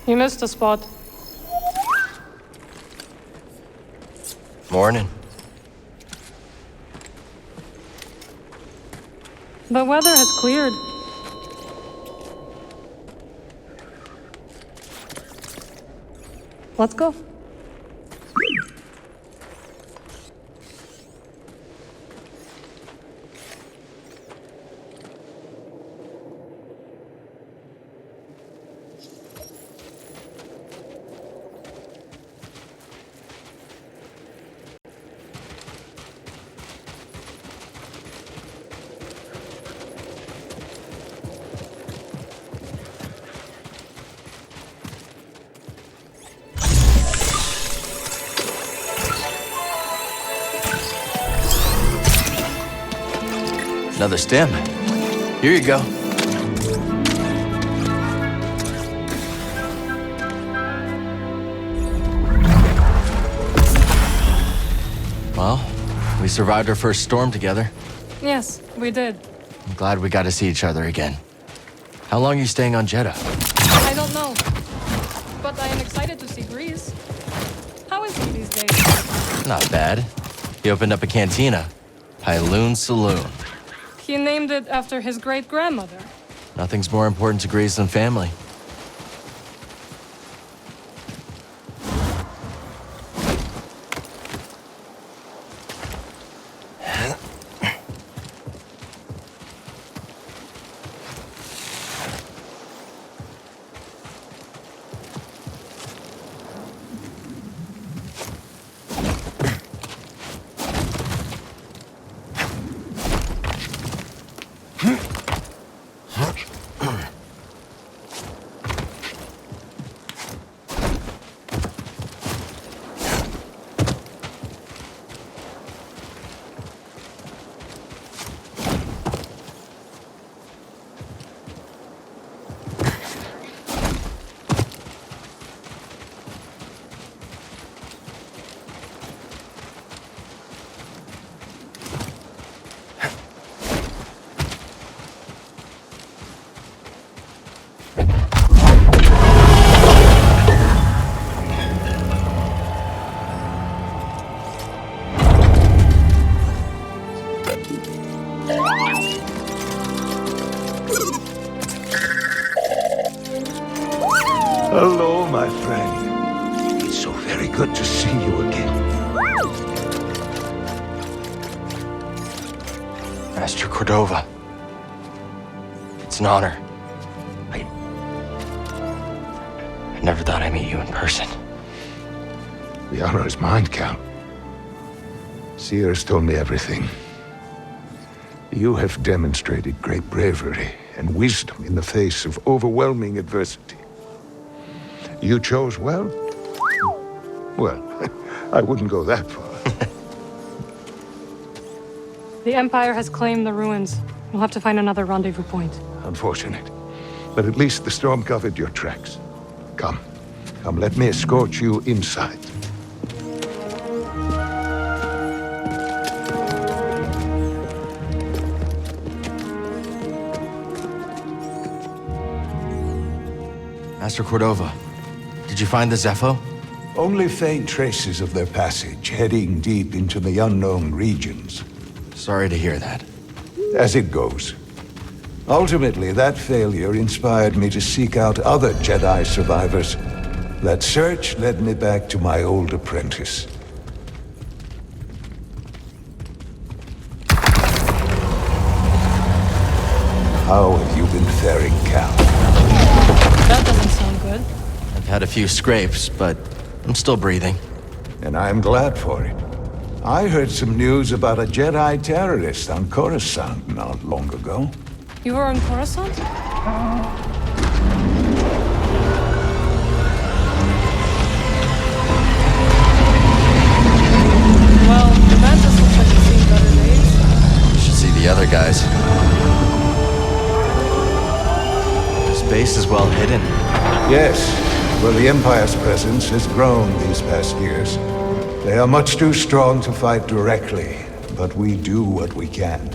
You missed a spot. Morning. The weather has cleared. Let's go. Another stem. Here you go. Well, we survived our first storm together. Yes, we did. I'm glad we got to see each other again. How long are you staying on Jeddah? I don't know. But I am excited to see Greece. How is he these days? Not bad. He opened up a cantina. Pyloon Saloon. He named it after his great-grandmother. Nothing's more important to Greece than family. Hello, my friend. It's so very good to see you again. Master Cordova. It's an honor. I never thought I'd meet you in person. The honor is mine, Cal. Seer's told me everything. You have demonstrated great bravery and wisdom in the face of overwhelming adversity. You chose well? Well, I wouldn't go that far. The Empire has claimed the ruins. We'll have to find another rendezvous point. Unfortunate. But at least the storm covered your tracks. Come, let me escort you inside. Master Cordova, did you find the Zepho? Only faint traces of their passage, heading deep into the unknown regions. Sorry to hear that. As it goes. Ultimately, that failure inspired me to seek out other Jedi survivors. That search led me back to my old apprentice. How have you been faring, Cal? That doesn't sound good. I've had a few scrapes, but I'm still breathing. And I'm glad for it. I heard some news about a Jedi terrorist on Coruscant not long ago. You were on Coruscant? Well, the Mantis looks like he's seen better days. You should see the other guys. This base is well hidden. Yes, well, the Empire's presence has grown these past years. They are much too strong to fight directly, but we do what we can.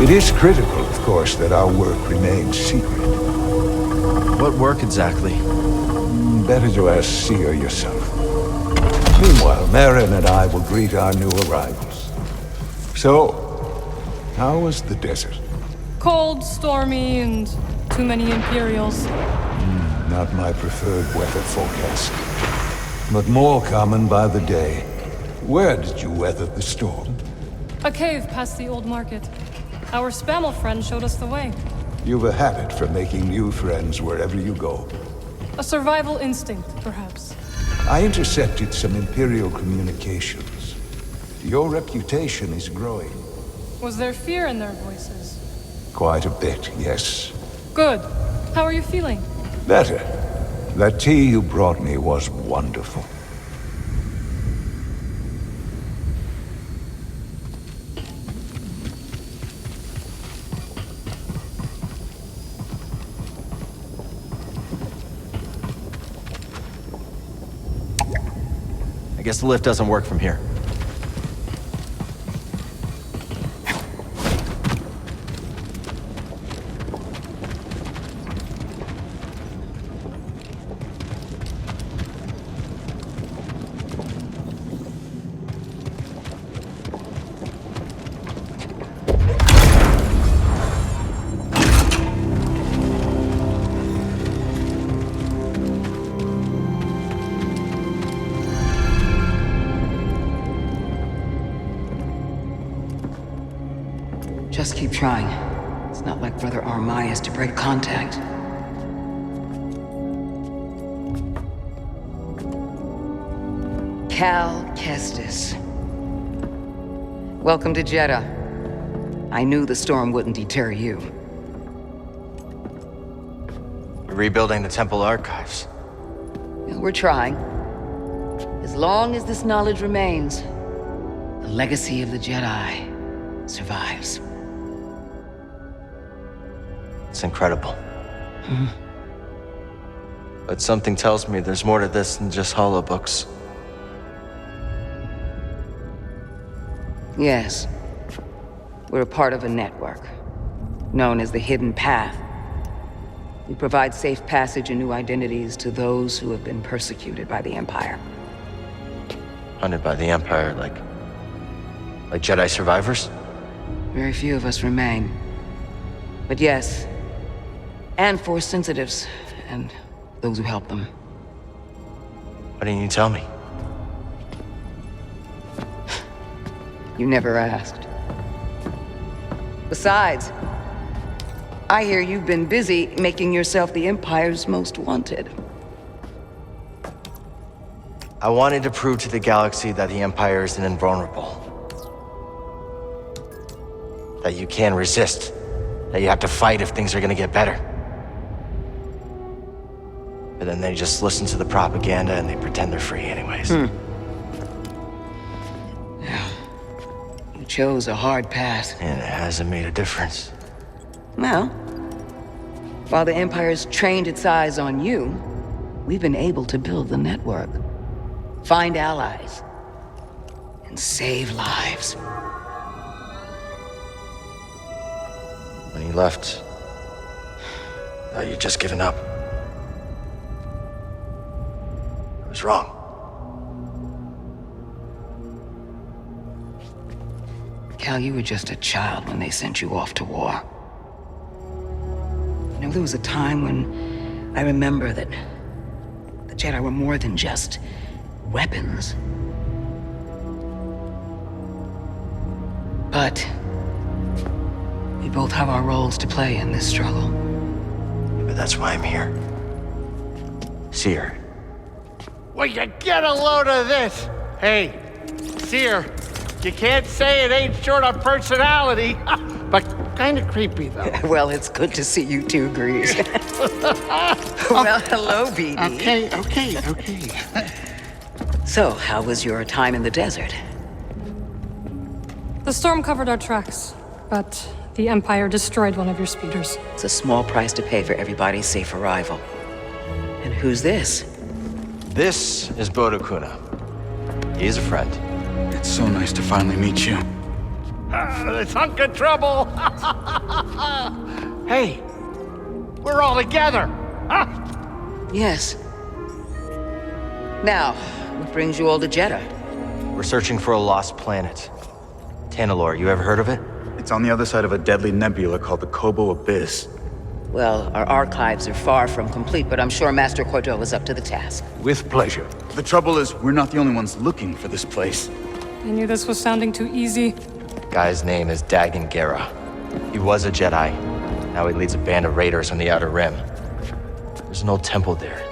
It is critical, of course, that our work remains secret. What work exactly? Better to ask Seer yourself. Meanwhile, Marin and I will greet our new arrivals. So, how was the desert? Cold, stormy, and too many Imperials. Not my preferred weather forecast, but more common by the day. Where did you weather the storm? A cave past the old market. Our Spammel friend showed us the way. You've a habit for making new friends wherever you go. A survival instinct, perhaps. I intercepted some Imperial communications. Your reputation is growing. Was there fear in their voices? Quite a bit, yes. Good. How are you feeling? Better. That tea you brought me was wonderful. I guess the lift doesn't work from here. Just keep trying. It's not like Brother Armai has to break contact. Cal Kestis. Welcome to Jeddah. I knew the storm wouldn't deter you. We're rebuilding the temple archives. We're trying. As long as this knowledge remains, the legacy of the Jedi survives. It's incredible. But something tells me there's more to this than just holobooks. Yes. We're a part of a network, known as the Hidden Path. We provide safe passage and new identities to those who have been persecuted by the Empire. Hunted by the Empire, like Jedi survivors? Very few of us remain. But yes, and Force sensitives, and those who help them. Why didn't you tell me? You never asked. Besides, I hear you've been busy making yourself the Empire's most wanted. I wanted to prove to the galaxy that the Empire isn't invulnerable. That you can resist. That you have to fight if things are gonna get better. But then they just listen to the propaganda and they pretend they're free anyways. You chose a hard path. And it hasn't made a difference. Well, while the Empire's trained its eyes on you, we've been able to build the network, find allies, and save lives. When you left, you'd just given up. I was wrong. Cal, you were just a child when they sent you off to war. You know, there was a time when I remember that the Jedi were more than just weapons. But we both have our roles to play in this struggle. But that's why I'm here. Seer. Will you get a load of this? Hey, Seer, you can't say it ain't short of personality, but kind of creepy, though. Well, it's good to see you too, Grease. Well, hello, BD. Okay. So, how was your time in the desert? The storm covered our tracks, but the Empire destroyed one of your speeders. It's a small price to pay for everybody's safe arrival. And who's this? This is Bodo Kuna. He is a friend. It's so nice to finally meet you. This hunk of trouble. Hey, we're all together, huh? Yes. Now, what brings you all to Jeddah? We're searching for a lost planet. Tanalorr, you ever heard of it? It's on the other side of a deadly nebula called the KOBOH Abyss. Well, our archives are far from complete, but I'm sure Master Cordova's up to the task. With pleasure. The trouble is, we're not the only ones looking for this place. I knew this was sounding too easy. Guy's name is Dagan Gera. He was a Jedi. Now he leads a band of raiders on the Outer Rim. There's an old temple there.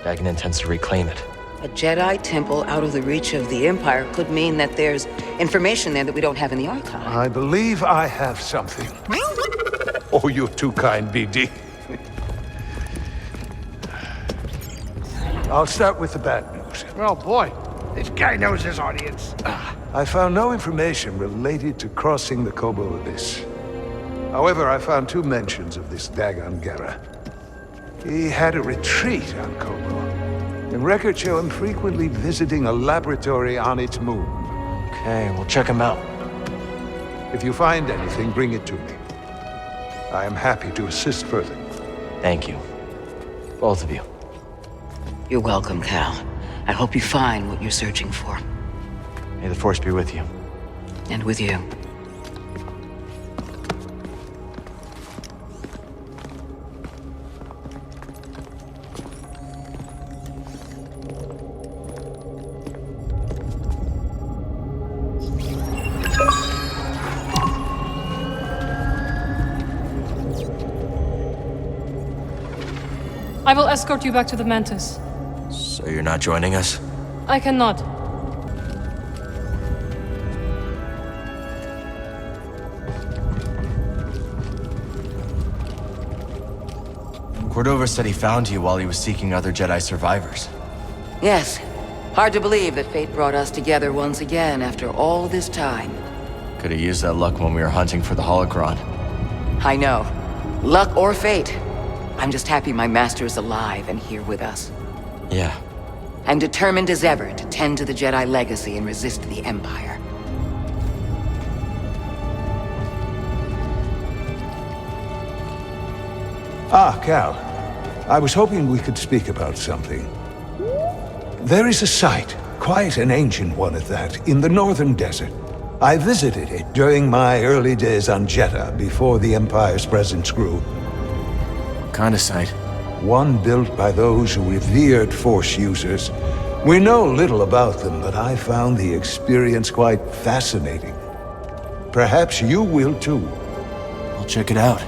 Dagan intends to reclaim it. A Jedi temple out of the reach of the Empire could mean that there's information there that we don't have in the archive. I believe I have something. Oh, you're too kind, BD. I'll start with the bad news. Oh boy, this guy knows his audience. I found no information related to crossing the KOBOH Abyss. However, I found 2 mentions of this Dagan Gera. He had a retreat on KOBOH, and records show him frequently visiting a laboratory on its moon. Okay, we'll check him out. If you find anything, bring it to me. I am happy to assist further. Thank you. Both of you. You're welcome, Cal. I hope you find what you're searching for. May the Force be with you. And with you. I will escort you back to the Mantis. So you're not joining us? I cannot. Cordova said he found you while he was seeking other Jedi survivors. Yes. Hard to believe that fate brought us together once again after all this time. Could have used that luck when we were hunting for the holocron. I know. Luck or fate. I'm just happy my master is alive and here with us. Yeah. And determined as ever to tend to the Jedi legacy and resist the Empire. Ah, Cal. I was hoping we could speak about something. There is a site, quite an ancient one at that, in the northern desert. I visited it during my early days on Jeddah, before the Empire's presence grew. What kind of site? One built by those who revered Force users. We know little about them, but I found the experience quite fascinating. Perhaps you will too. I'll check it out.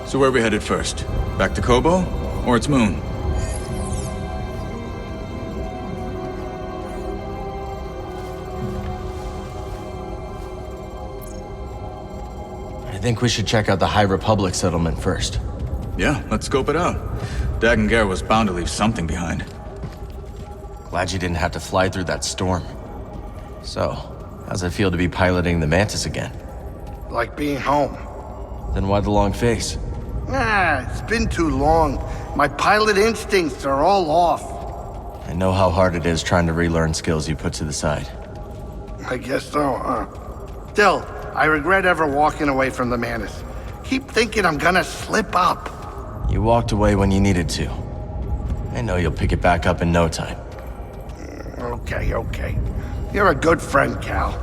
So where are we headed first? Back to KOBOH? Or its moon? I think we should check out the High Republic settlement first. Yeah, let's scope it out. Dagan Gera was bound to leave something behind. Glad you didn't have to fly through that storm. So, how's it feel to be piloting the Mantis again? Like being home. Then why the long face? It's been too long. My pilot instincts are all off. I know how hard it is trying to relearn skills you put to the side. I guess so, huh? Still, I regret ever walking away from the Mantis. Keep thinking I'm gonna slip up. You walked away when you needed to. I know you'll pick it back up in no time. Okay. You're a good friend, Cal.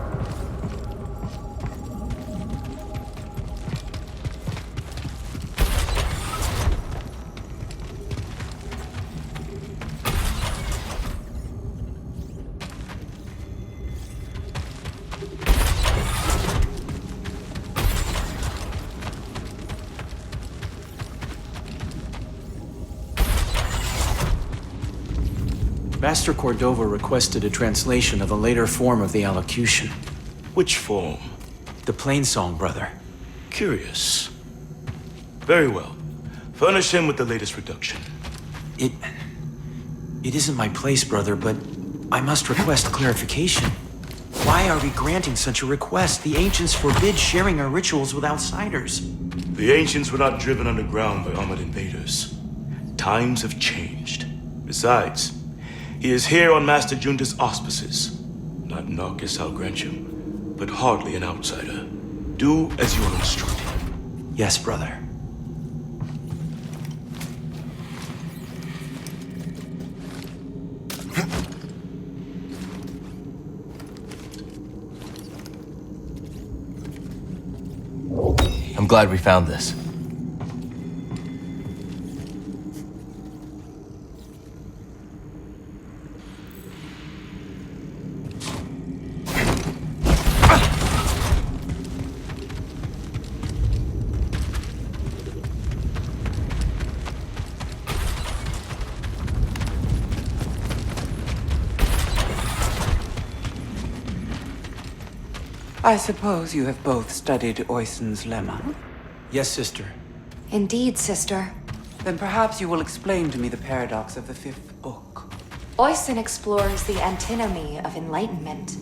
Master Cordova requested a translation of a later form of the allocution. Which form? The plain song, brother. Curious. Very well. Furnish him with the latest reduction. It isn't my place, brother, but I must request clarification. Why are we granting such a request? The ancients forbid sharing our rituals with outsiders. The ancients were not driven underground by armored invaders. Times have changed. Besides, he is here on Master Junta's auspices. Not Narcus, I'll grant you, but hardly an outsider. Do as you are instructed. Yes, brother. I'm glad we found this. I suppose you have both studied Oisen's lemma? Yes, sister. Indeed, sister. Then perhaps you will explain to me the paradox of the fifth book. Oisen explores the antinomy of enlightenment.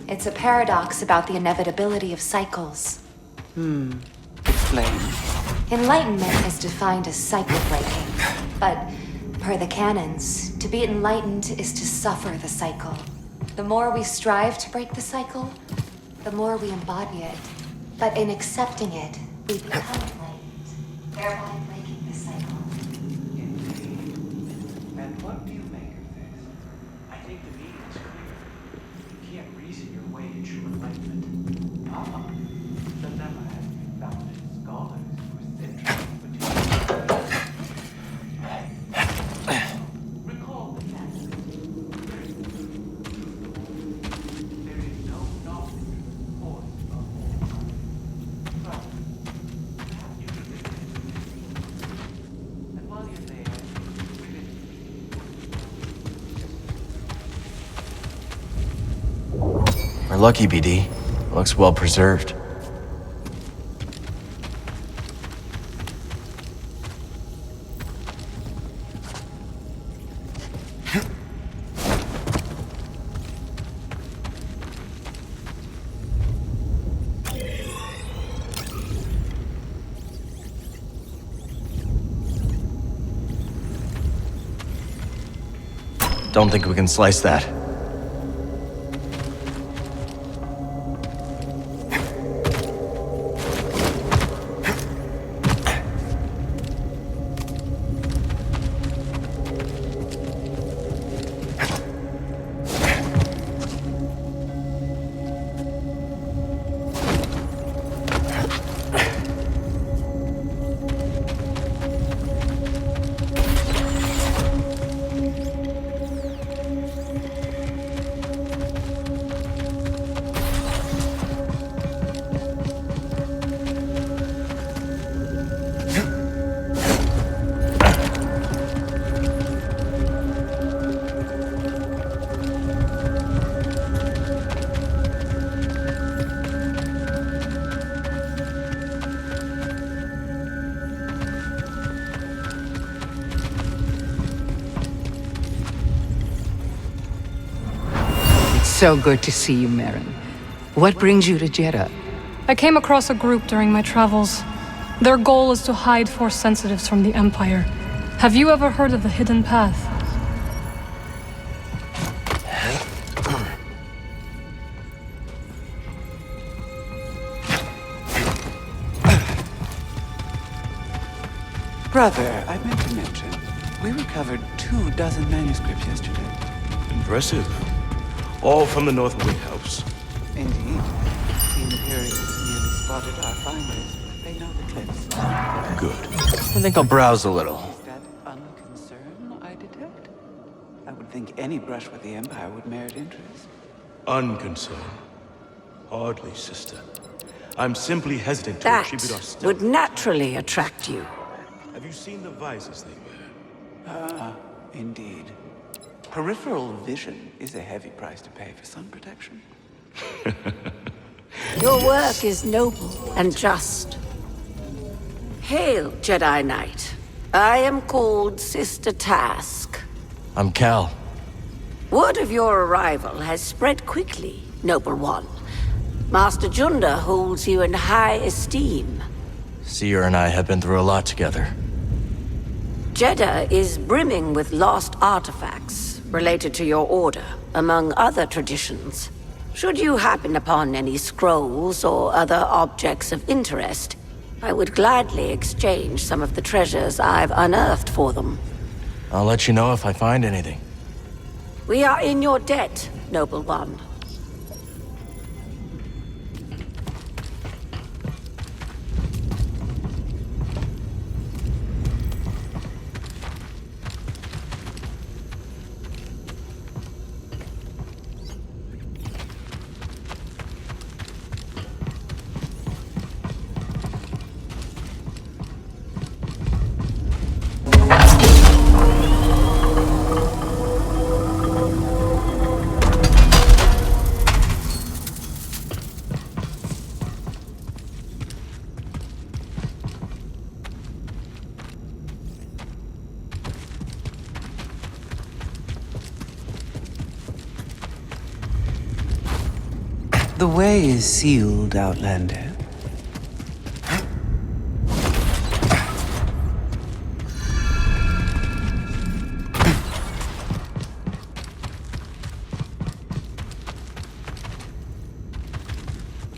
It's a paradox about the inevitability of cycles. Explain. Enlightenment is defined as cycle breaking. But, per the canons, to be enlightened is to suffer the cycle. The more we strive to break the cycle, the more we embody it. But in accepting it, we become enlightened, thereby breaking the cycle. Indeed. And what do you make of this? I think the meaning is clear. You can't reason your way to true enlightenment. The lemma has been found in scholars for centuries, but recall the fact. There is no knowledge or and while you're there, We're lucky, BD. Looks well preserved. Don't think we can slice that. So good to see you, Merrin. What brings you to Jeddah? I came across a group during my travels. Their goal is to hide Force sensitives from the Empire. Have you ever heard of the Hidden Path? Brother, I meant to mention, we recovered 24 manuscripts yesterday. Impressive. All from the North Wing House. Indeed. The Imperials nearly spotted our finders, but they know the cliffs. Good. I think I'll browse a little. Is that unconcern I detect? I would think any brush with the Empire would merit interest. Unconcerned. Hardly, sister. I'm simply hesitant to attribute our That stealth. would naturally attract you. Have you seen the visors they wear? Ah, indeed. Peripheral vision is a heavy price to pay for sun protection. Your work is noble and just. Hail, Jedi Knight. I am called Sister Task. I'm Cal. Word of your arrival has spread quickly, Noble One. Master Junda holds you in high esteem. Seer and I have been through a lot together. Jeddah is brimming with lost artifacts related to your order, among other traditions. Should you happen upon any scrolls or other objects of interest, I would gladly exchange some of the treasures I've unearthed for them. I'll let you know if I find anything. We are in your debt, Noble One. The way is sealed, Outlander.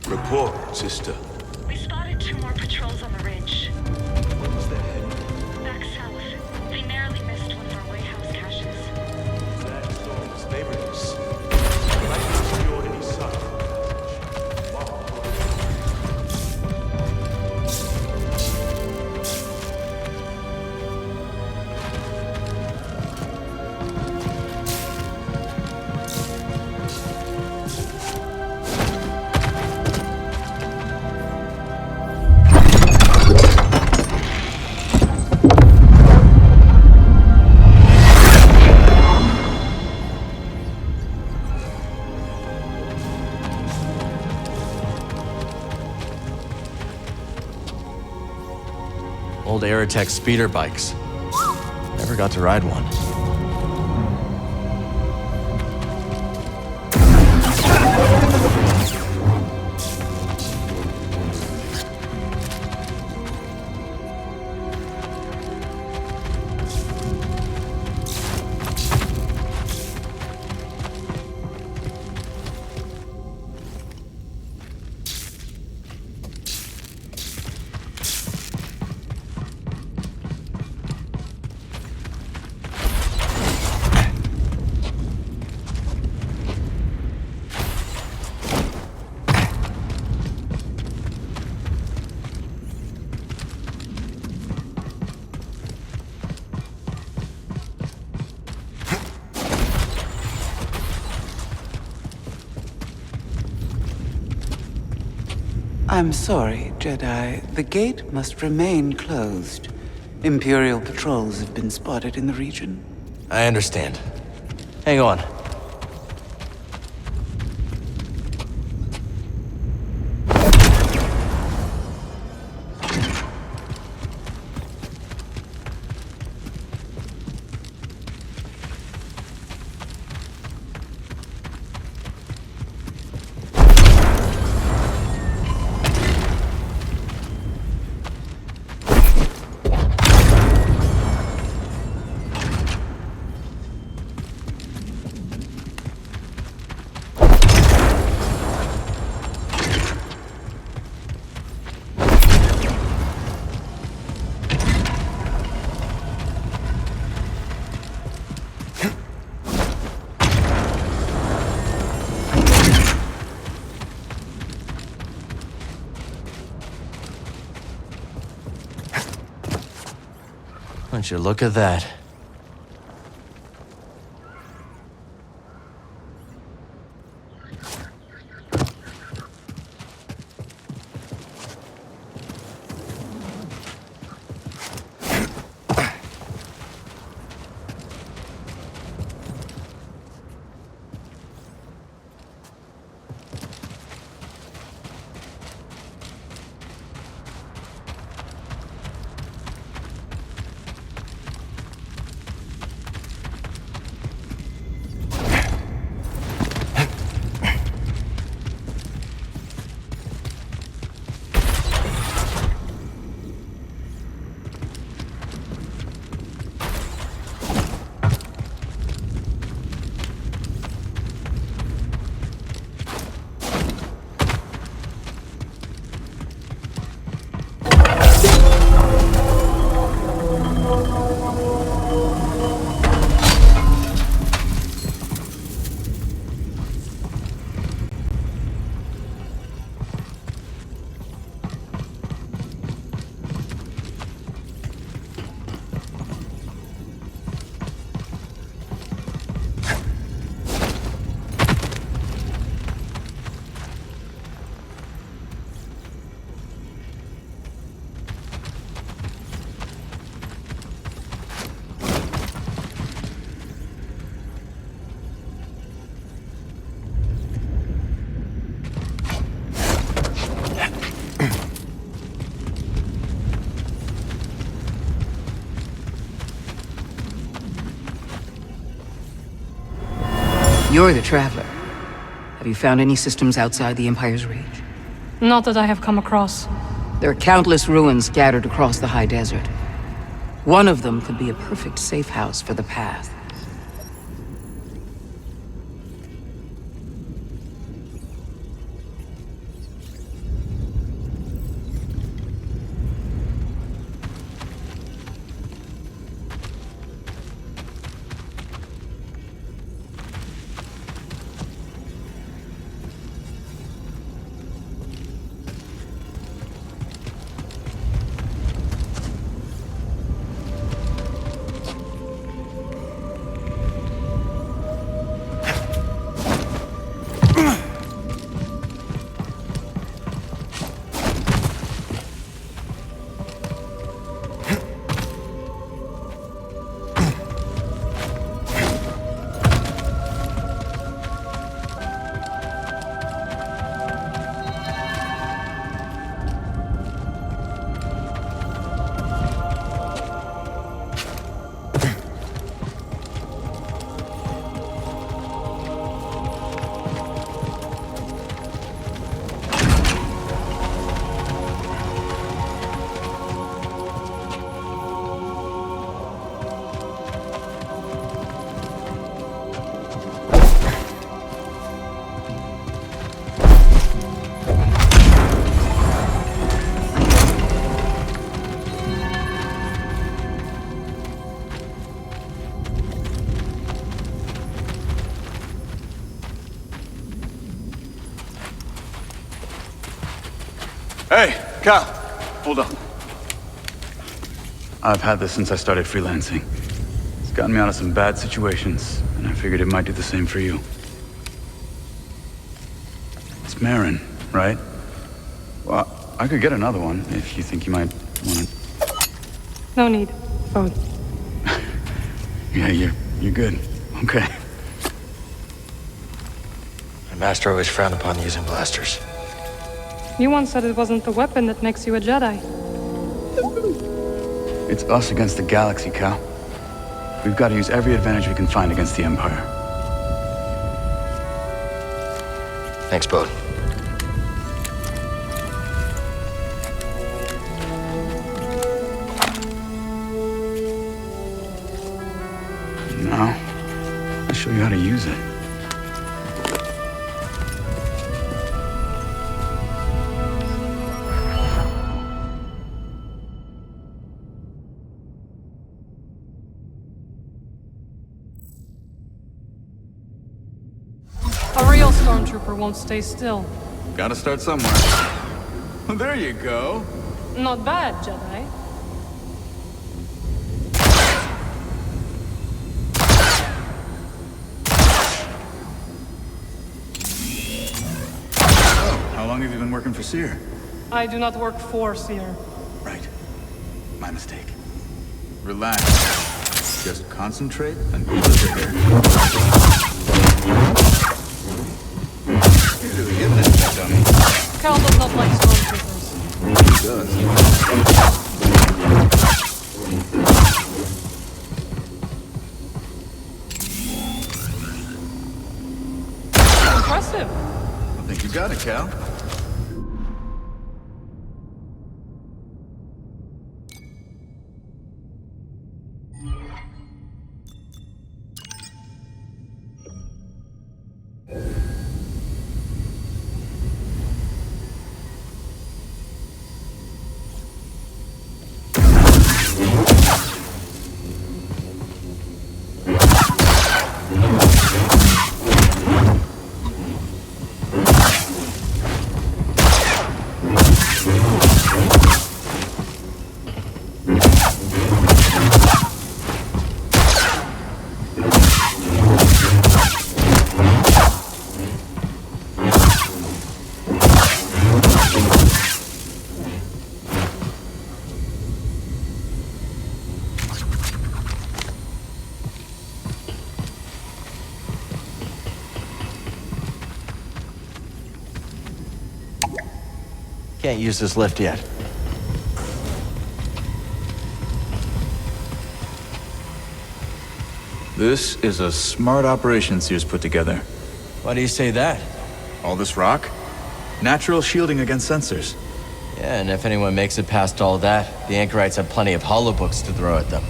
Report, sister. We spotted 2 more patrols on the ridge. Where's their head? Back south. They narrowly missed one of our Wayhouse caches. That storm's favorites. Right secured any sun. Old Aerotech speeder bikes. Never got to ride one. I'm sorry, Jedi. The gate must remain closed. Imperial patrols have been spotted in the region. I understand. Hang on. Don't you look at that? You're the traveler. Have you found any systems outside the Empire's reach? Not that I have come across. There are countless ruins scattered across the high desert. One of them could be a perfect safe house for the Path. Hey, Cal, hold on. I've had this since I started freelancing. It's gotten me out of some bad situations, and I figured it might do the same for you. It's Marin, right? Well, I could get another one if you think you might want to. No need. Phone. Yeah, you're good. Okay. My master always frowned upon using blasters. You once said it wasn't the weapon that makes you a Jedi. It's us against the galaxy, Cal. We've got to use every advantage we can find against the Empire. Thanks, Bode. Now, I'll show you how to use it. A real stormtrooper won't stay still. Gotta start somewhere. There you go. Not bad, Jedi. Oh, how long have you been working for Seer? I do not work for Seer. Right. My mistake. Relax. Just concentrate and pull the trigger. You're really getting it, dummy. Cal does not like stormtroopers. He does. Impressive. I think you got it, Cal. Can't use this lift yet. This is a smart operation Sears put together. Why do you say that? All this rock? Natural shielding against sensors. Yeah, and if anyone makes it past all that, the anchorites have plenty of holobooks to throw at them.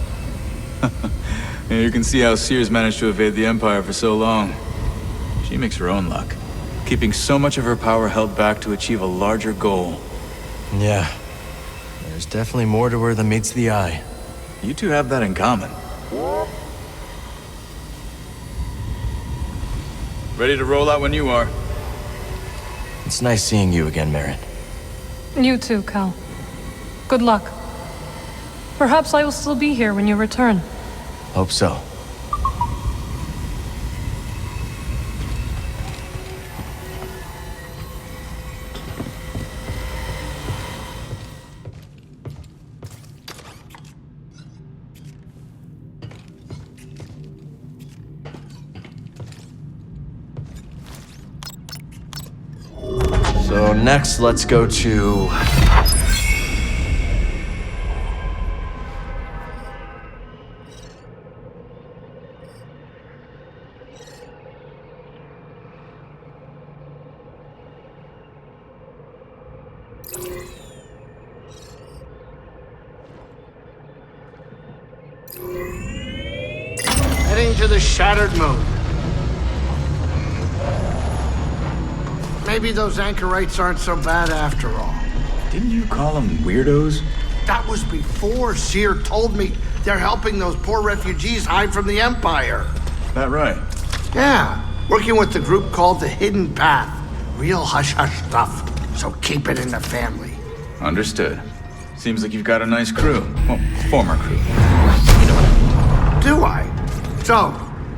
Yeah, you can see how Sears managed to evade the Empire for so long. She makes her own luck, keeping so much of her power held back to achieve a larger goal. Yeah. There's definitely more to her than meets the eye. You two have that in common. Ready to roll out when you are. It's nice seeing you again, Merrin. You too, Cal. Good luck. Perhaps I will still be here when you return. Hope so. So next, let's go to... Heading to the Shattered Moon. Maybe those anchorites aren't so bad after all. Didn't you call them weirdos? That was before Seer told me they're helping those poor refugees hide from the Empire. That right? Yeah, working with the group called the Hidden Path. Real hush-hush stuff, so keep it in the family. Understood. Seems like you've got a nice crew. Well, former crew. Do I? So,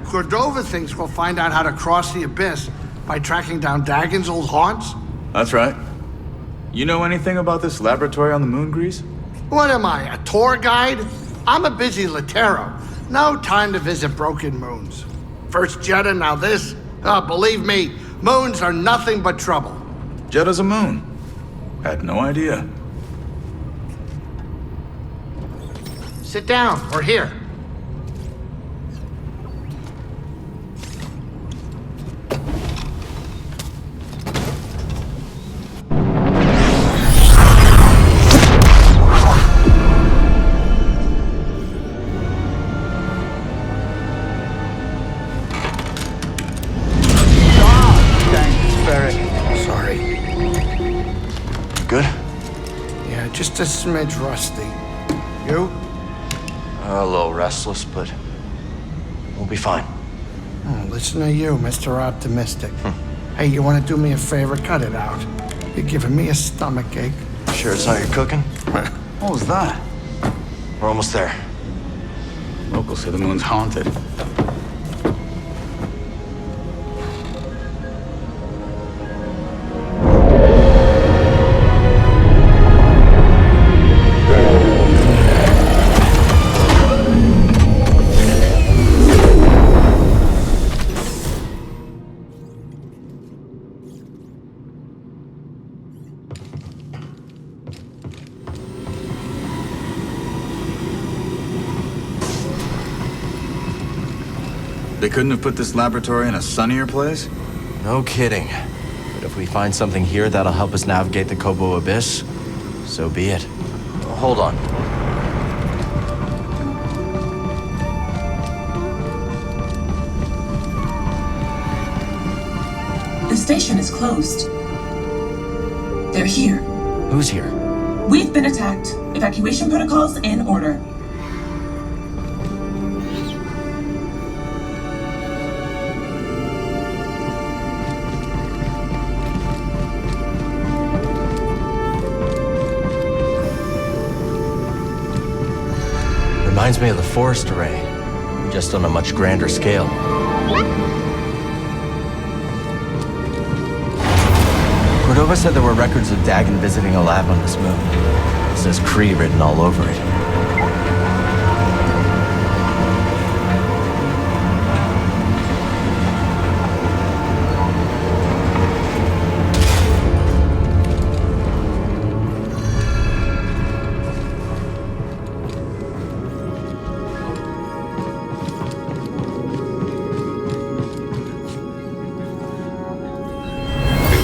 Cordova thinks we'll find out how to cross the abyss by tracking down Dagon's old haunts? That's right. You know anything about this laboratory on the moon, Grease? What am I, a tour guide? I'm a busy Latero. No time to visit broken moons. First Jeddah, now this. Oh, believe me, moons are nothing but trouble. Jeddah's a moon. Had no idea. Sit down, or here. Good? Yeah, just a smidge rusty. You? A little restless, but we'll be fine. Oh, listen to you, Mr. Optimistic. Hey, you want to do me a favor? Cut it out. You're giving me a stomachache. Sure it's not your cooking? What was that? We're almost there. Locals say the moon's haunted. They couldn't have put this laboratory in a sunnier place? No kidding. But if we find something here that'll help us navigate the KOBOH Abyss, so be it. Hold on. The station is closed. They're here. Who's here? We've been attacked. Evacuation protocols in order. Reminds me of the forest array, just on a much grander scale. Cordova said there were records of Dagon visiting a lab on this moon. It says Kree written all over it.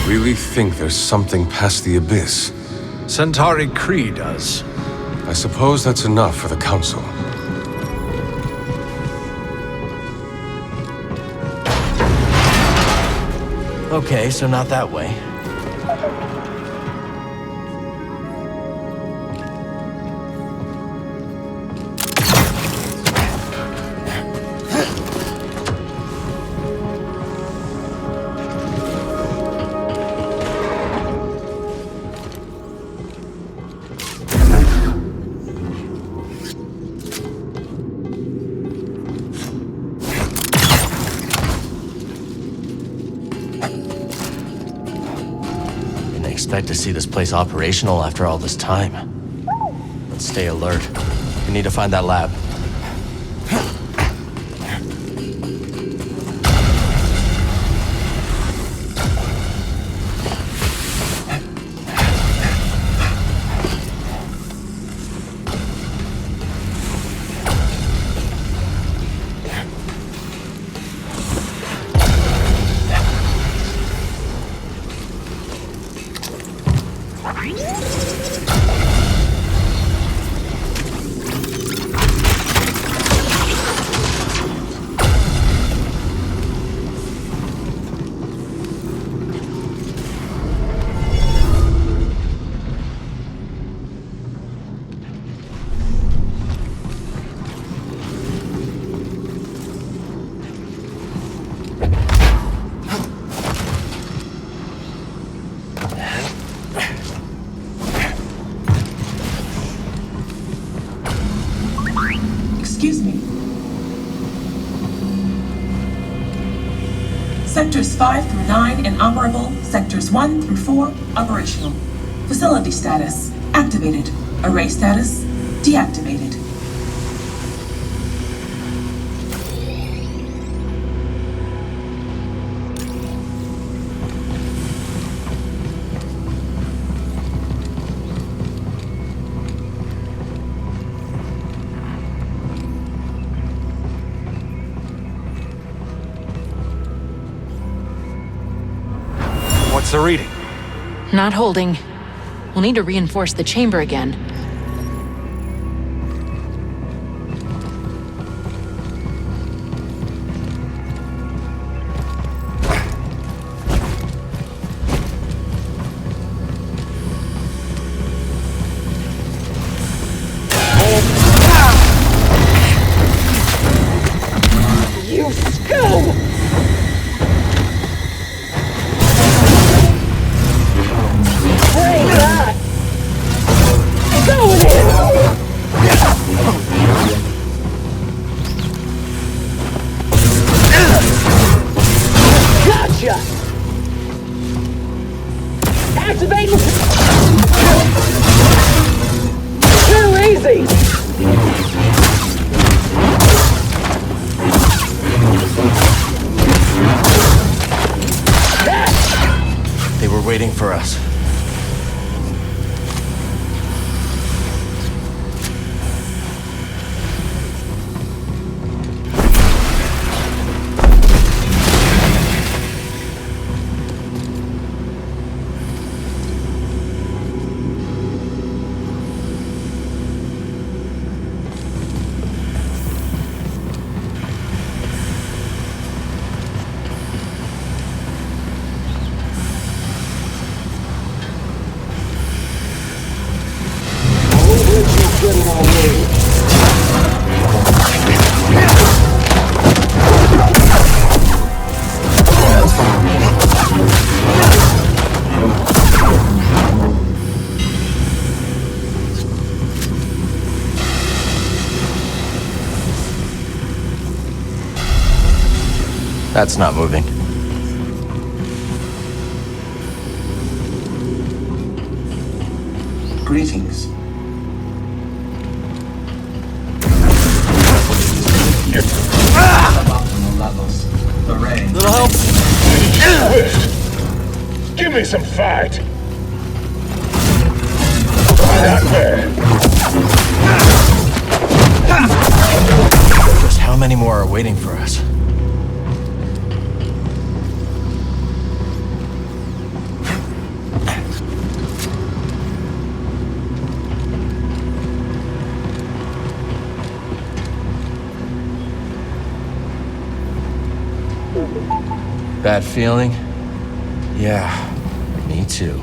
Really think there's something past the abyss? Centauri Cree does. I suppose that's enough for the Council. Okay, so not that way. Expect to see this place operational after all this time. Let's stay alert. We need to find that lab. Excuse me. Sectors 5 through 9 inoperable. Sectors 1 through 4 operational. Facility status activated. Array status deactivated. What's the reading? Not holding. We'll need to reinforce the chamber again. You scum! Bring that! Going in! Gotcha! Activating! Too easy! They were waiting for us. That's not moving. Greetings. Optimal levels. Array. Little help? Give me some fight. Right out there. Just how many more are waiting for us? Bad feeling? Yeah, me too.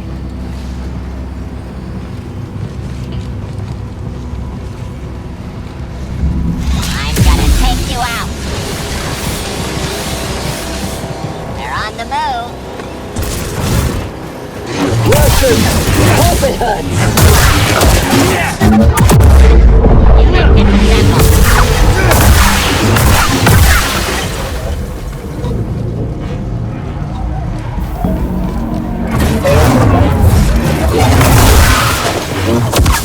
I'm gonna take you out. They're on the move. Listen! Hope it hurts!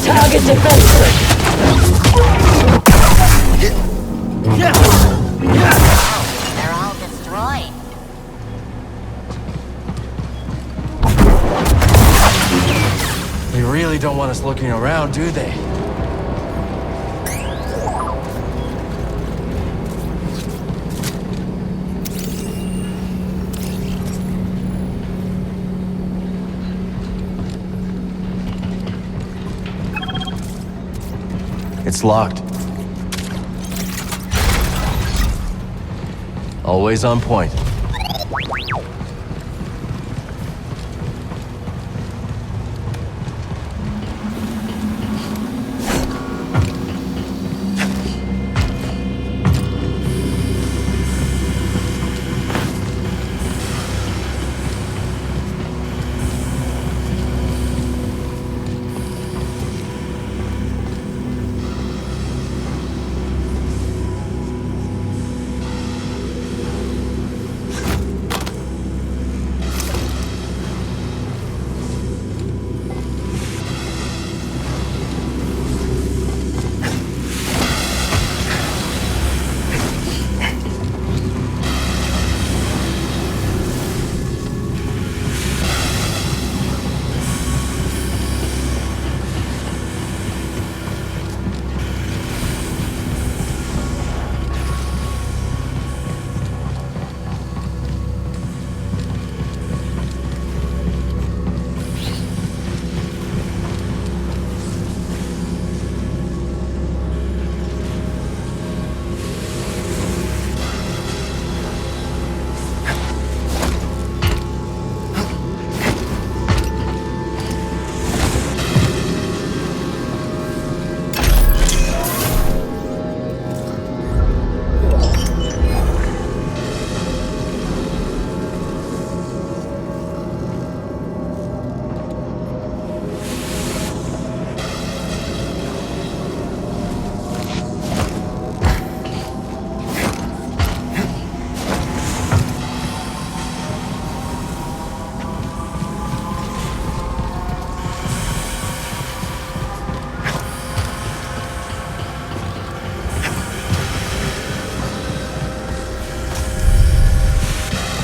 Target defensive! They're all destroyed. They really don't want us looking around, do they? It's locked. Always on point.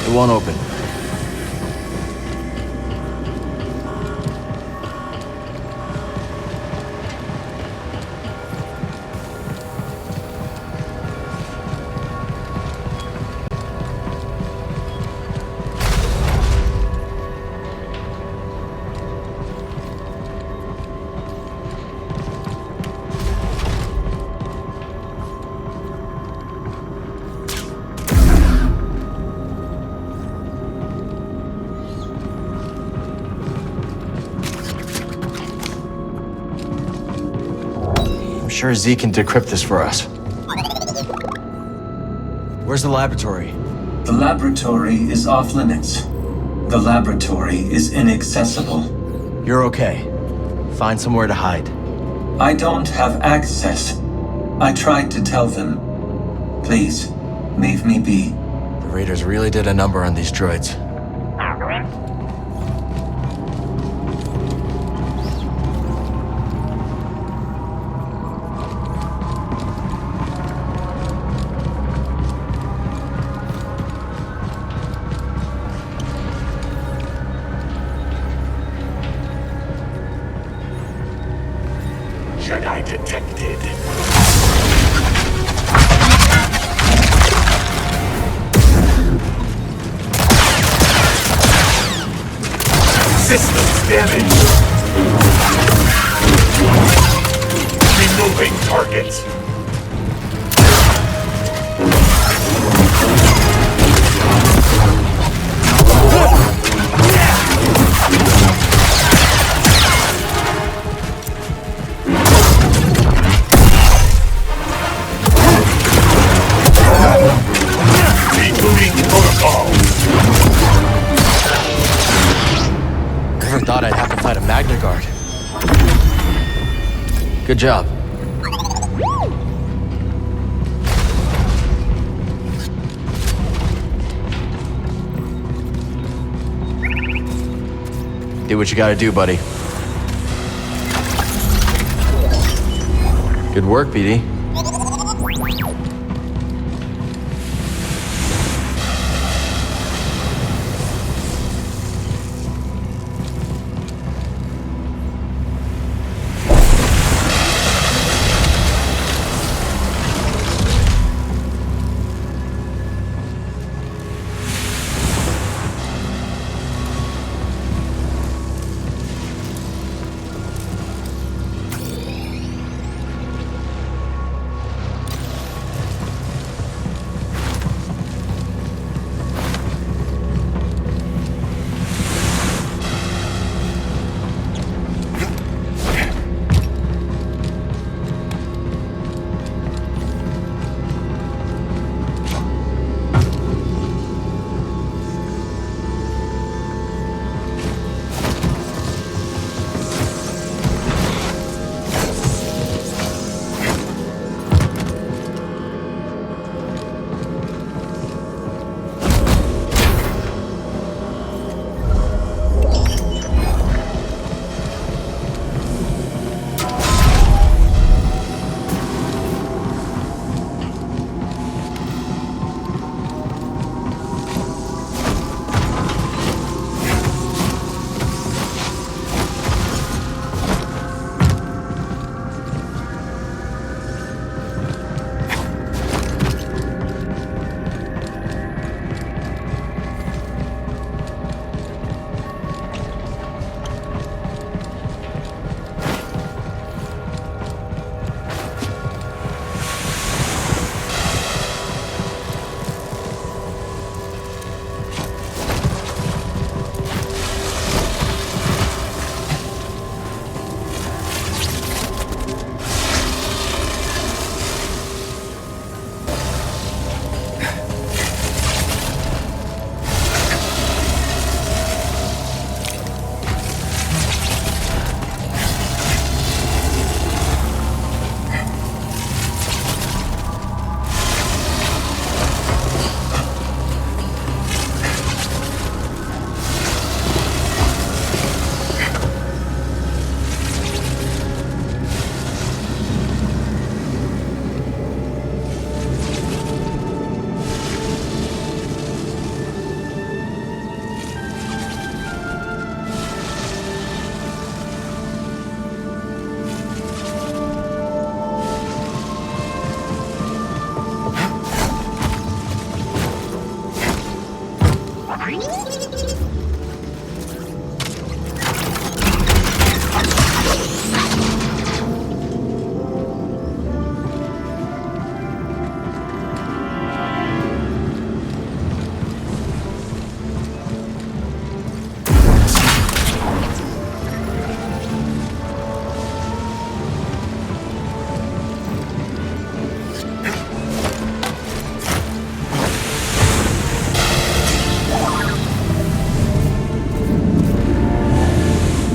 It won't open. I'm sure Z can decrypt this for us. Where's the laboratory? The laboratory is off limits. The laboratory is inaccessible. You're okay. Find somewhere to hide. I don't have access. I tried to tell them. Please, leave me be. The Raiders really did a number on these droids. Jedi detected. Systems damage. Removing target. fight a Magna Guard. Good job. Do what you gotta do, buddy. Good work, BD.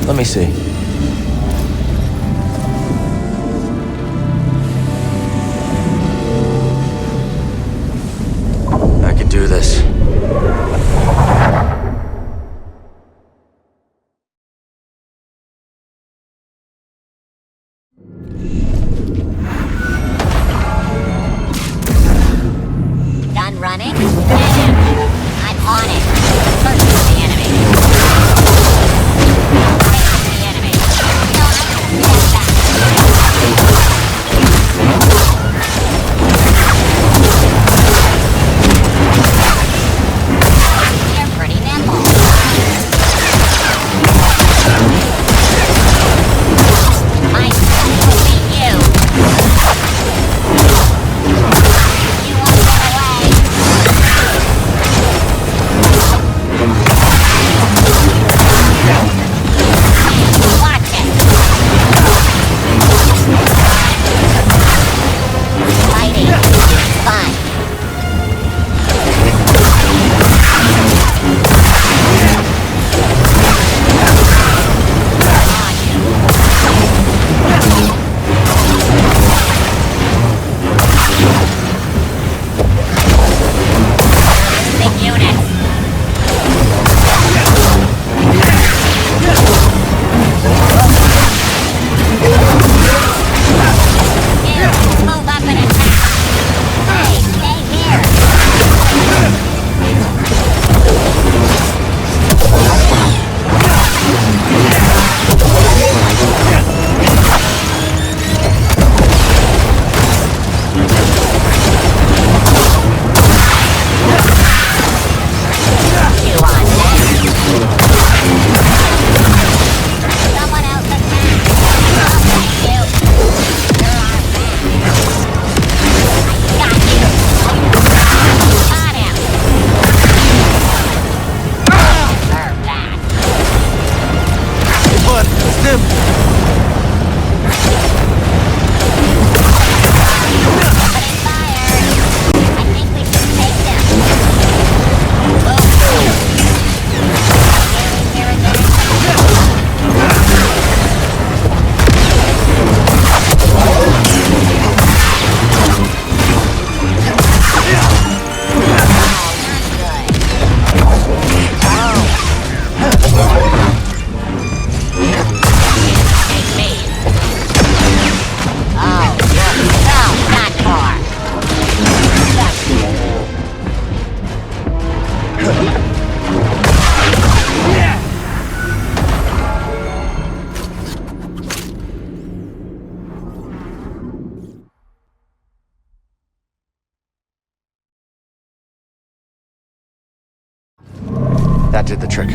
Let me see. I can do this. Done running? I'm on it. First the enemy. Bring up the enemy. did the trick.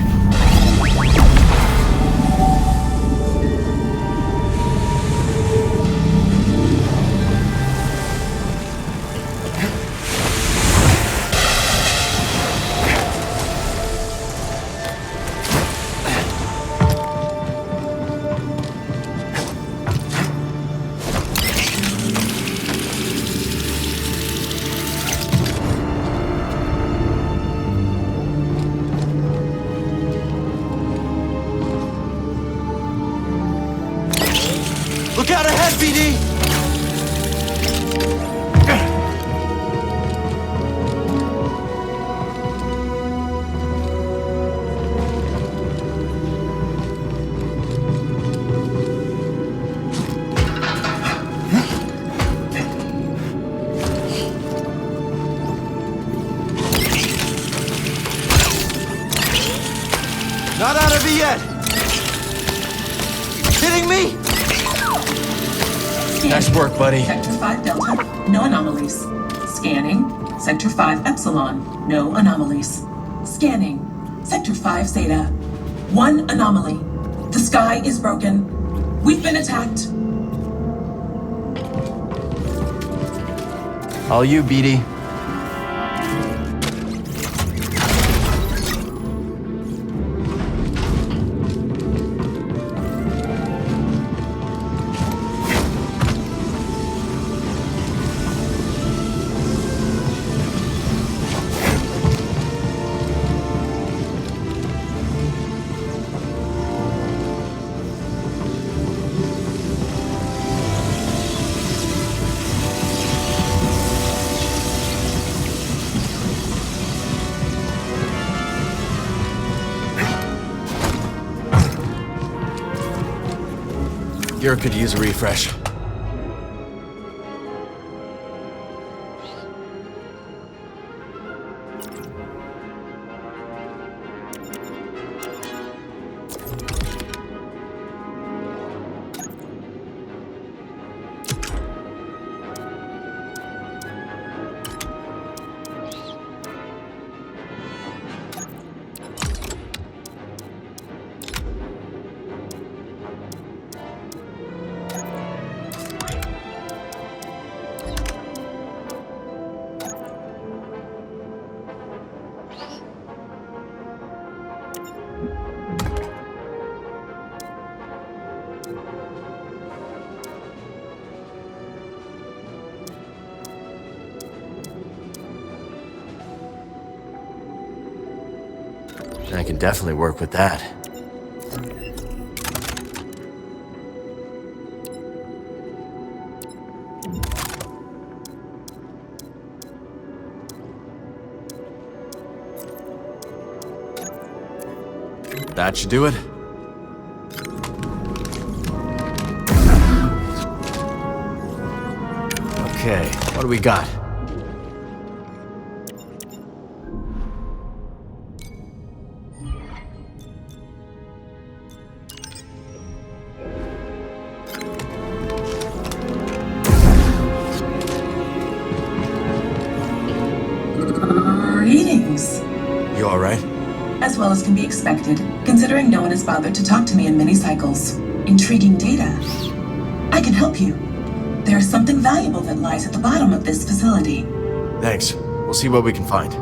Look out ahead, BD! Not out of it yet! Kidding me? Nice work, buddy. Sector 5 Delta, no anomalies. Scanning. Sector 5 Epsilon, no anomalies. Scanning. Sector 5 Zeta. One anomaly. The sky is broken. We've been attacked. All you, BD. Gear could use a refresh. I can definitely work with that. That should do it. Okay, what do we got? Greetings. You alright? As well as can be expected, considering no one has bothered to talk to me in many cycles. Intriguing data. I can help you. There is something valuable that lies at the bottom of this facility. Thanks. We'll see what we can find.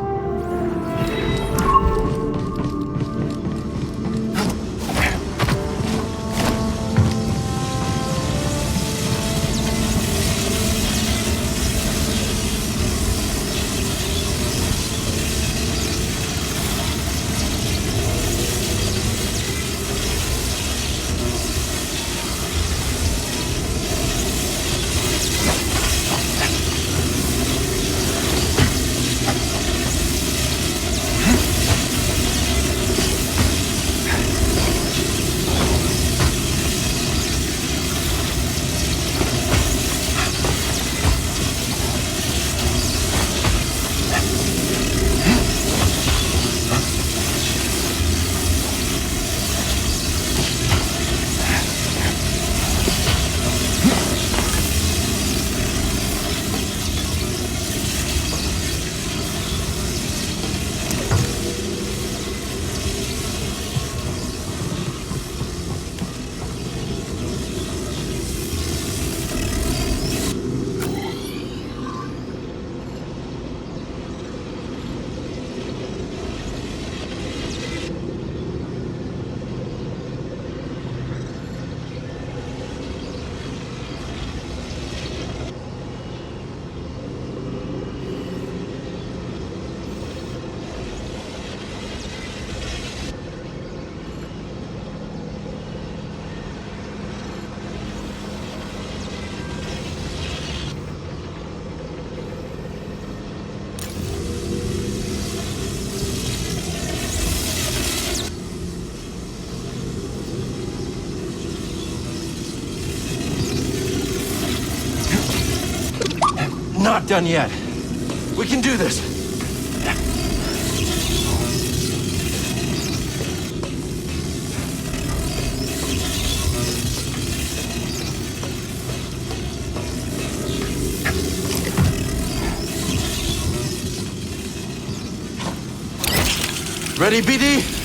not done yet. We can do this. Ready, BD?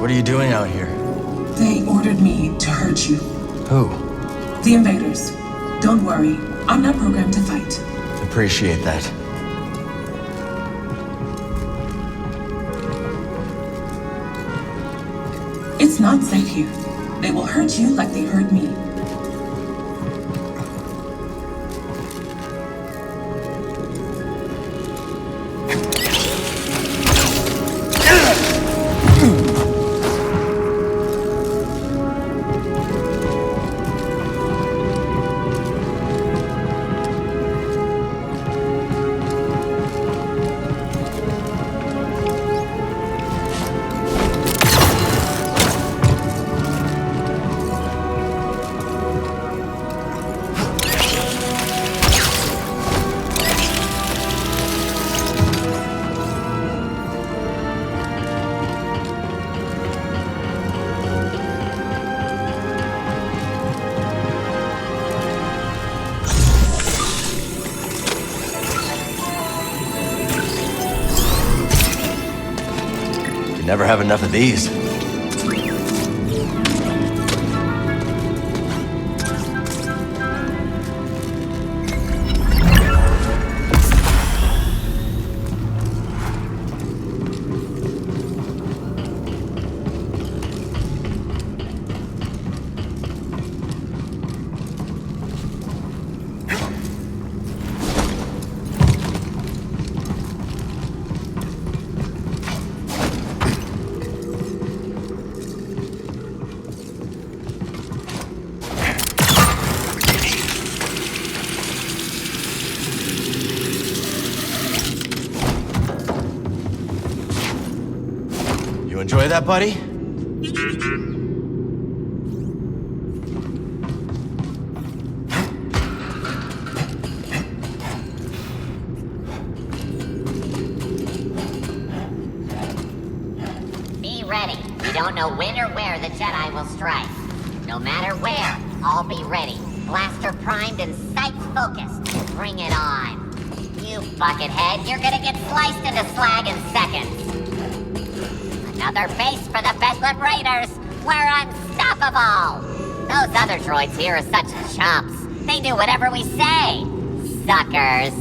What are you doing out here? They ordered me to hurt you. Who? The invaders. Don't worry, I'm not programmed to fight. Appreciate that. It's not safe here. They will hurt you like they hurt me. Never have enough of these. Enjoy that, buddy? Be ready. We don't know when or where the Jedi will strike. No matter where, I'll be ready. Blaster primed and sights focused. Bring it on. You buckethead, you're gonna get sliced into slag in seconds. Another base for the Bedlam Raiders! We're unstoppable! Those other droids here are such chumps. They do whatever we say. Suckers.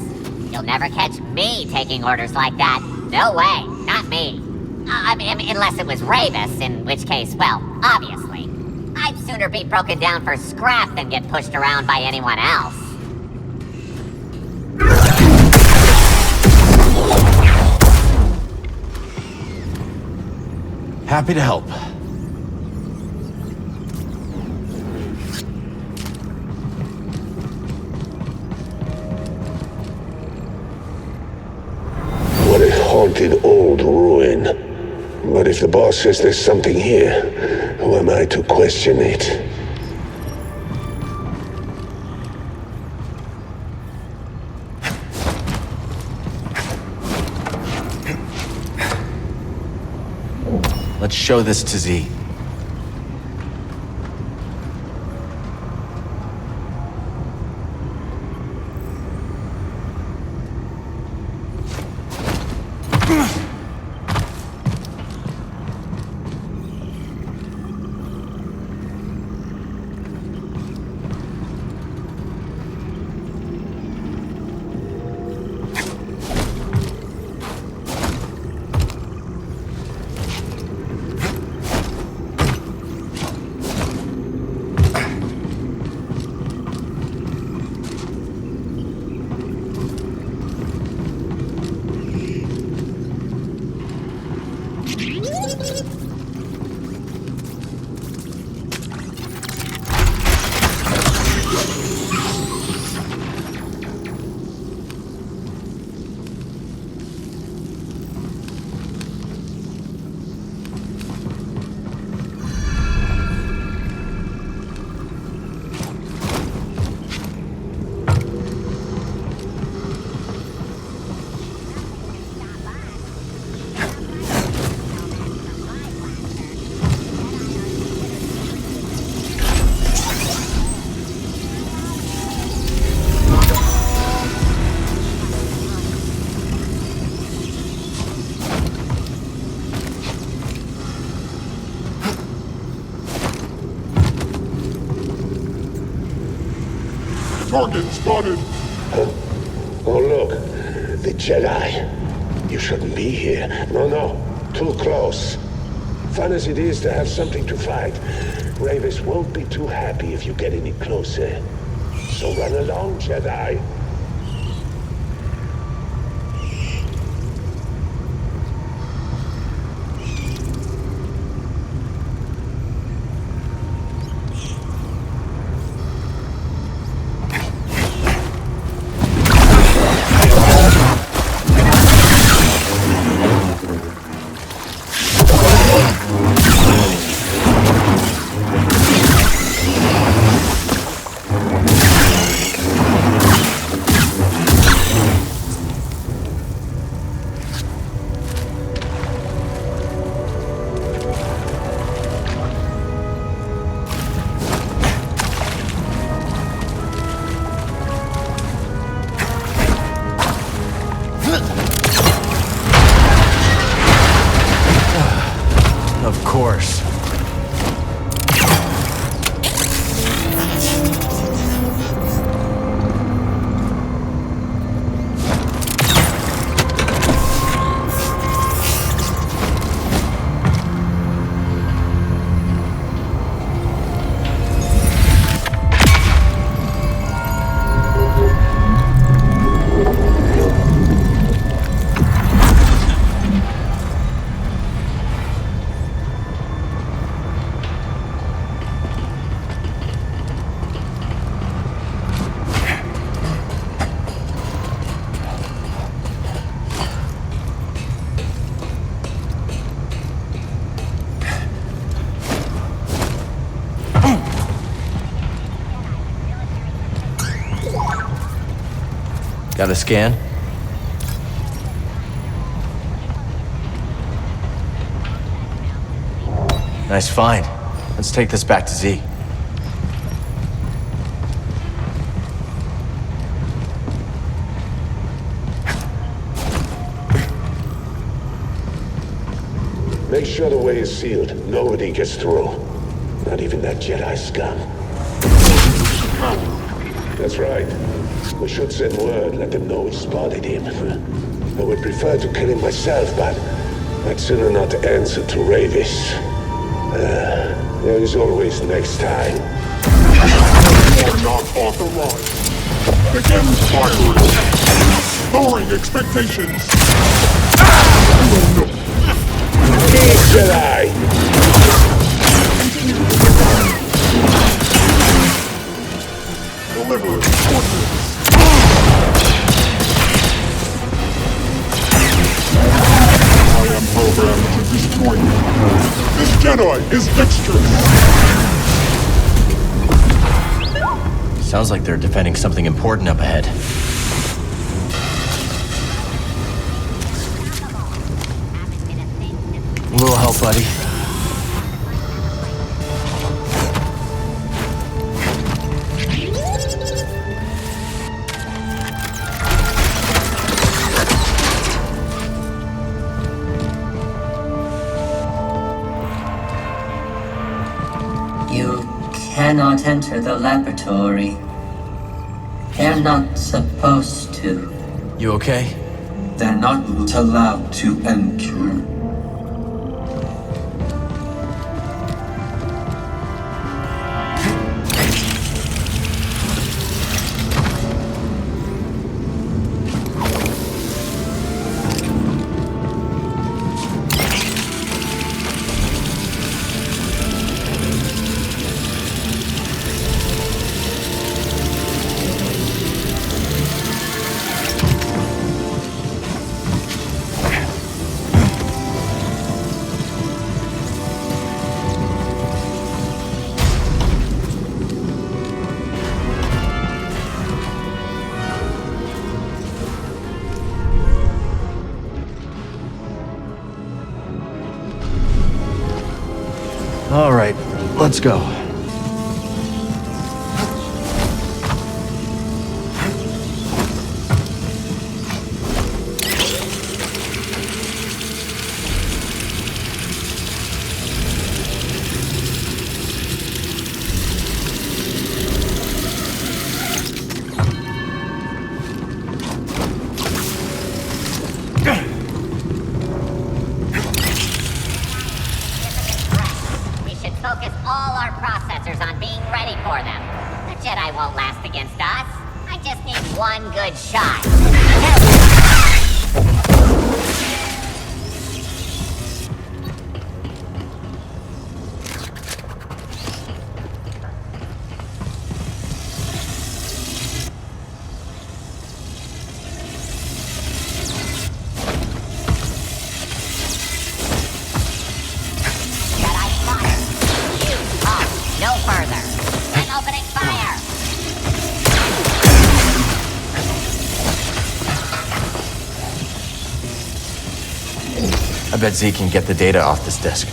You'll never catch me taking orders like that. No way. Not me. I mean, unless it was Ravis, in which case, well, obviously. I'd sooner be broken down for scrap than get pushed around by anyone else. Happy to help. What a haunted old ruin. But if the boss says there's something here, who am I to question it? Let's show this to Z. Target spotted! Oh, look. The Jedi. You shouldn't be here. No. Too close. Fun as it is to have something to fight, Ravis won't be too happy if you get any closer. So run along, Jedi. Of course. Got a scan? Nice find. Let's take this back to Z. Make sure the way is sealed. Nobody gets through. Not even that Jedi scum. That's right. We should send word, let them know we spotted him. I would prefer to kill him myself, but I'd sooner not answer to Ravis. There is always next time. You are not authorized. Begin firing. Lowering expectations. Indeed, Jedi! Deliver orders! I am programmed to destroy you. This Jedi is dexterous! Sounds like they're defending something important up ahead. A little help, buddy. You cannot enter the laboratory. They're not supposed to. You okay? They're not allowed to enter. All right, let's go. Focus all our processors on being ready for them. The Jedi won't last against us. I just need one good shot. No further. I'm opening fire! I bet Z can get the data off this disk.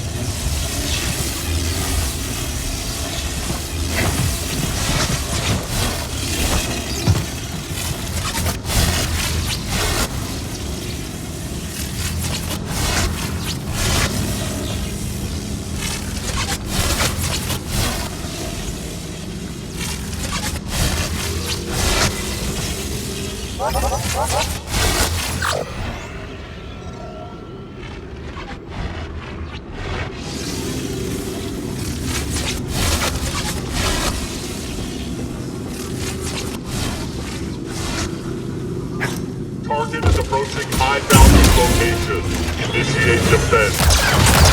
Target is approaching high-value location. Initiate defense.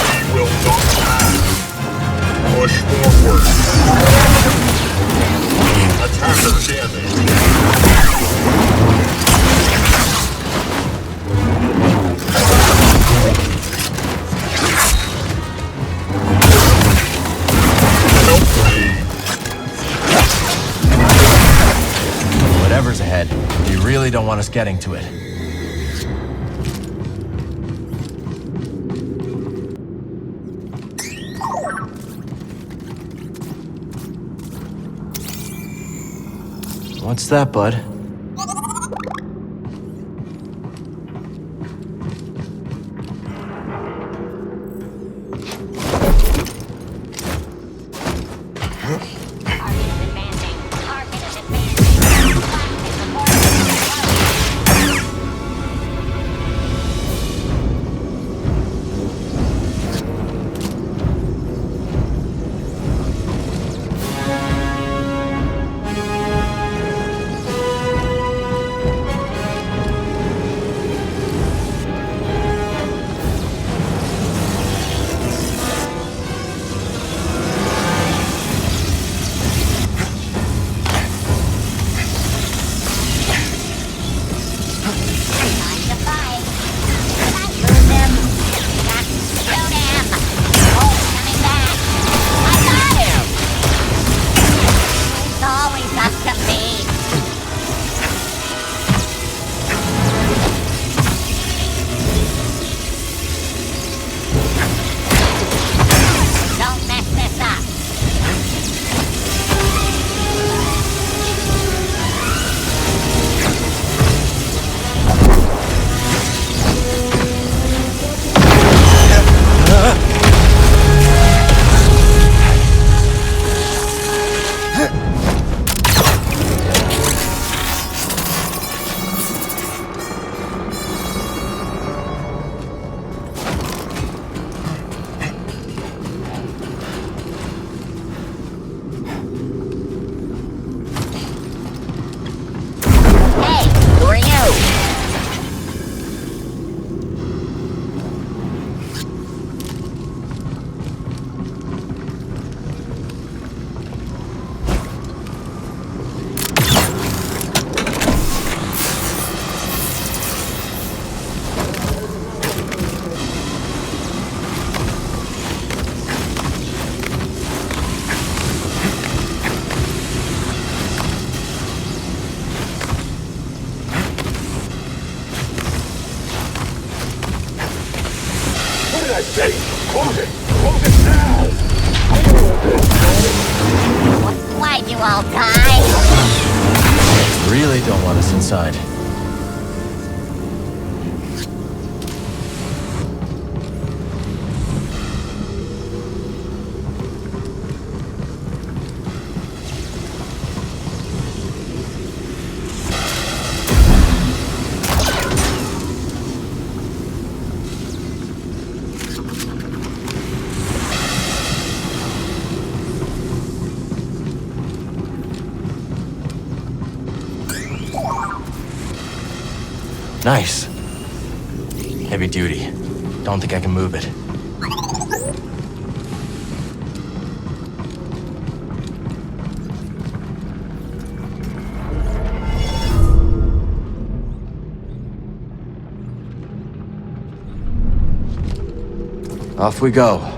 We will not pass. Push forward. Attacker damage. Help me. Whatever's ahead, you really don't want us getting to it. What's that, bud? all die? Really don't want us inside. Nice. Heavy duty. Don't think I can move it. Off we go.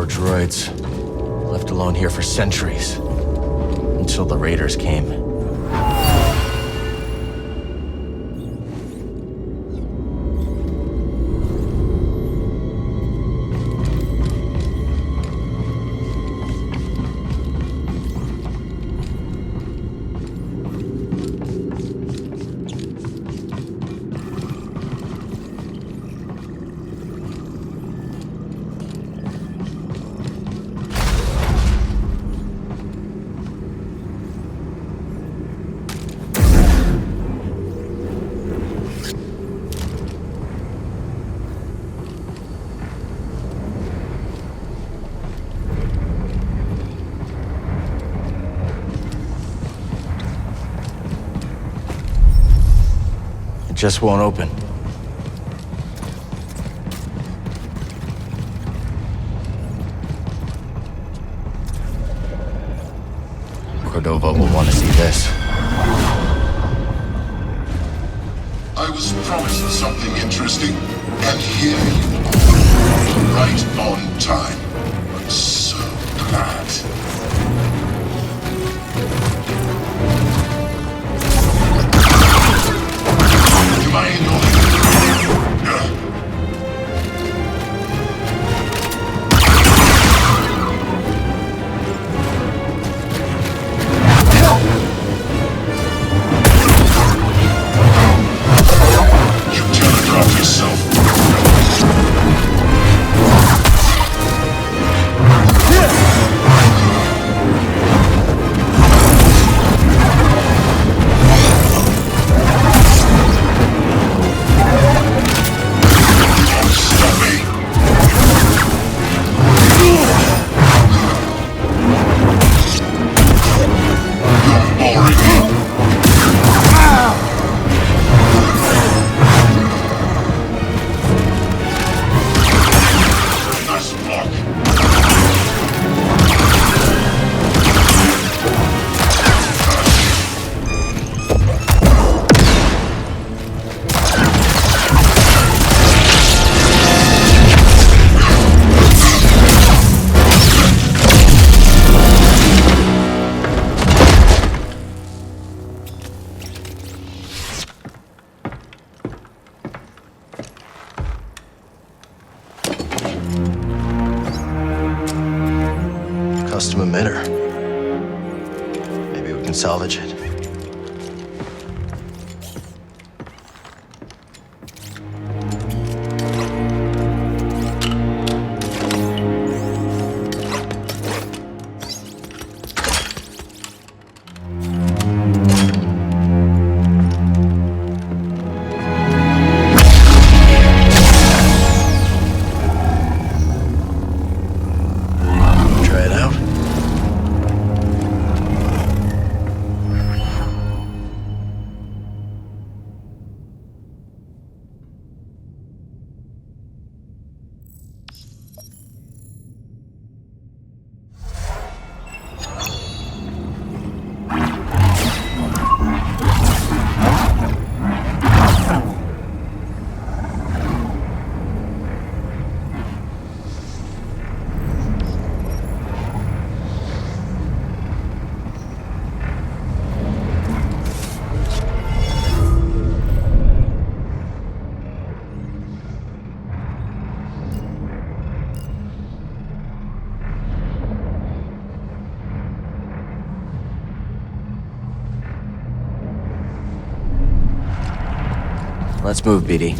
Droids. Left alone here for centuries. Until the raiders came. Just won't open. Cordova will want to see this. I was promised something interesting, and here you are. Right on time. I'm so glad. Am I in your yourself. custom emitter. Maybe we can salvage it. Let's move, BD.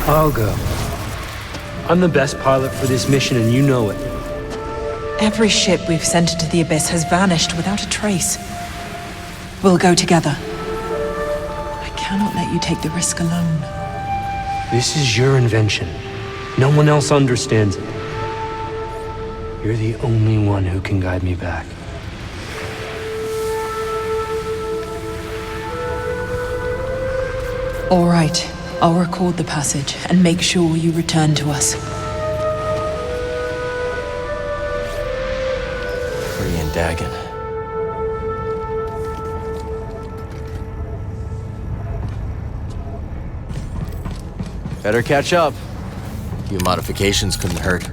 I'll go. I'm the best pilot for this mission, and you know it. Every ship we've sent into the Abyss has vanished without a trace. We'll go together. I cannot let you take the risk alone. This is your invention. No one else understands it. You're the only one who can guide me back. All right. I'll record the passage and make sure you return to us. Free and Dagon. Better catch up. A few modifications couldn't hurt.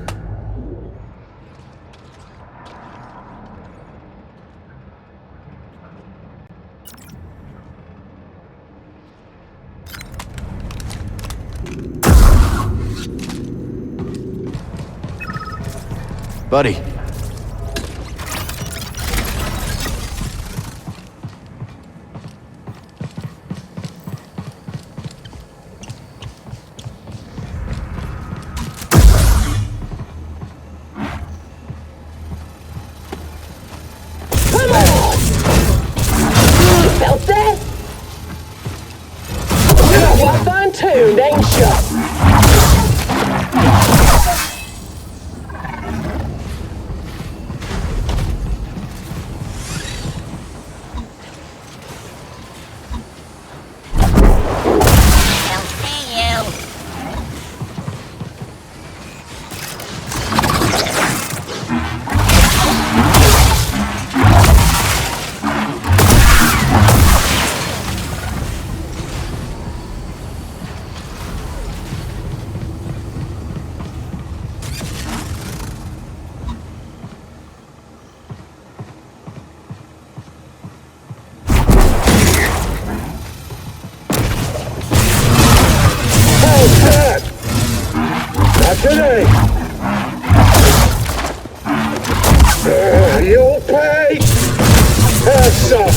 Buddy. Felt that? You're well fine-tuned, ain't you? Today. You'll pay. Heads up.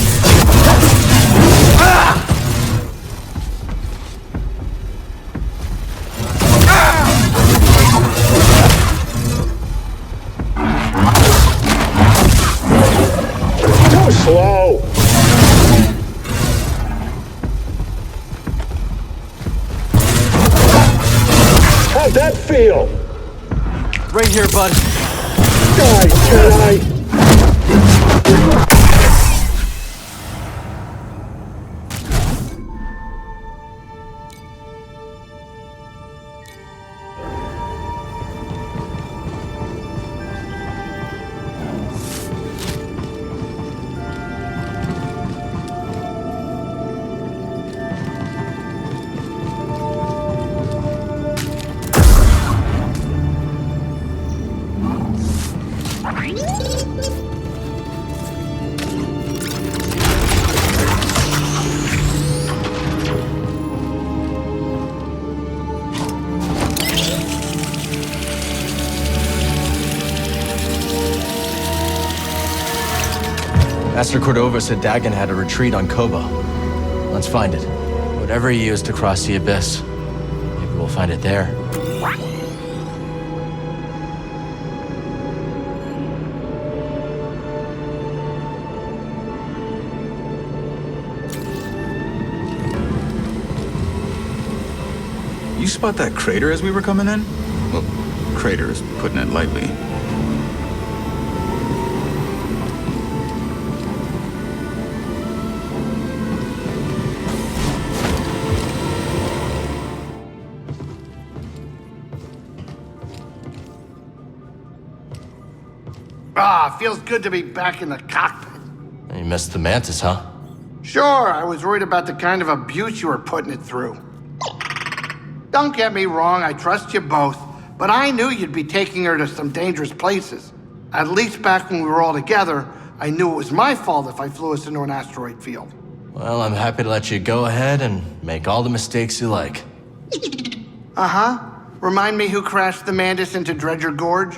Too slow. How'd that feel? Right here, bud. Die, Jedi! Master Cordova said Dagon had a retreat on KOBOH. Let's find it. Whatever he used to cross the abyss, maybe we'll find it there. You spot that crater as we were coming in? Well, crater is putting it lightly. Feels good to be back in the cockpit. You missed the Mantis, huh? Sure, I was worried about the kind of abuse you were putting it through. Don't get me wrong, I trust you both, but I knew you'd be taking her to some dangerous places. At least back when we were all together, I knew it was my fault if I flew us into an asteroid field. Well, I'm happy to let you go ahead and make all the mistakes you like. Uh-huh. Remind me who crashed the Mantis into Dredger Gorge?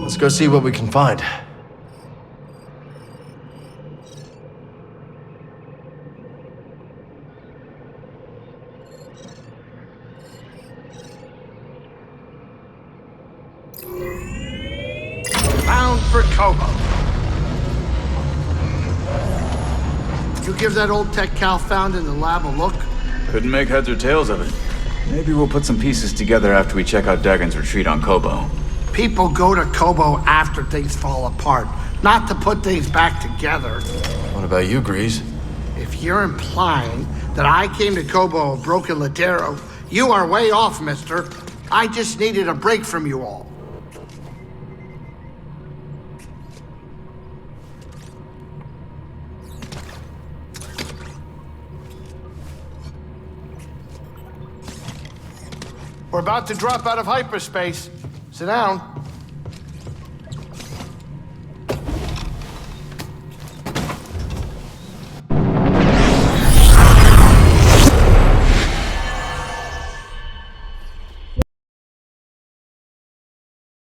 Let's go see what we can find. Bound for KOBOH. You give that old tech Cal found in the lab a look? Couldn't make heads or tails of it. Maybe we'll put some pieces together after we check out Dagon's retreat on KOBOH. People go to KOBOH after things fall apart, not to put things back together. What about you, Grease? If you're implying that I came to KOBOH a broken Latero, you are way off, mister. I just needed a break from you all. We're about to drop out of hyperspace. Sit down.